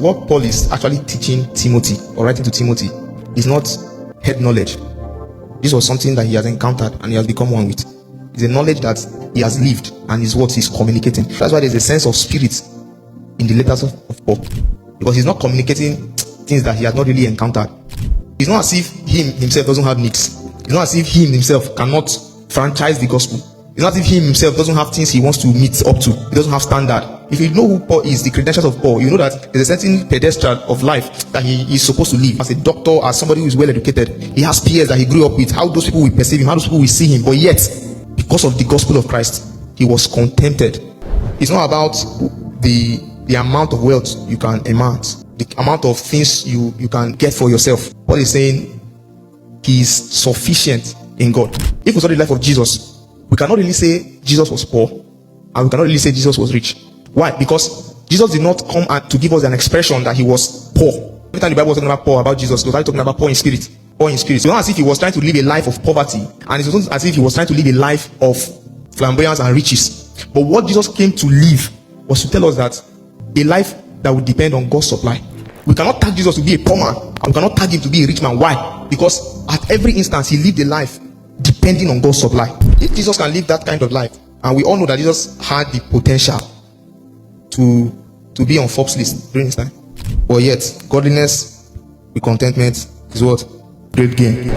what Paul is actually teaching Timothy or writing to Timothy is not head knowledge. This was something that he has encountered and he has become one with. It's a knowledge that he has lived and is what he's communicating. That's why there's a sense of spirit in the letters of Paul, because he's not communicating things that he has not really encountered. It's not as if him himself doesn't have needs. It's not as if him himself cannot franchise the gospel. It's not as if him himself doesn't have things he wants to meet up to. He doesn't have standard. If you know who Paul is, the credentials of Paul, you know that there's a certain pedestal of life that he is supposed to live. As a doctor, as somebody who is well educated, he has peers that he grew up with, how those people will perceive him, how those people will see him. But yet, because of the gospel of Christ, he was contented. It's not about the amount of wealth you can amount, the amount of things you can get for yourself. Paul is saying he is sufficient in God. If we study the life of Jesus, we cannot really say Jesus was poor, and we cannot really say Jesus was rich. Why? Because Jesus did not come to give us an expression that he was poor. Every time the Bible was talking about poor, about Jesus, it was talking about poor in spirit. Poor in spirit. It's not as if he was trying to live a life of poverty, and it's not as if he was trying to live a life of flamboyance and riches. But what Jesus came to live was to tell us that a life that would depend on God's supply. We cannot tag Jesus to be a poor man, and we cannot tag him to be a rich man. Why? Because at every instance he lived a life depending on God's supply. If Jesus can live that kind of life, and we all know that Jesus had the potential to be on Forbes list during his time, but yet godliness with contentment is what? Great gain.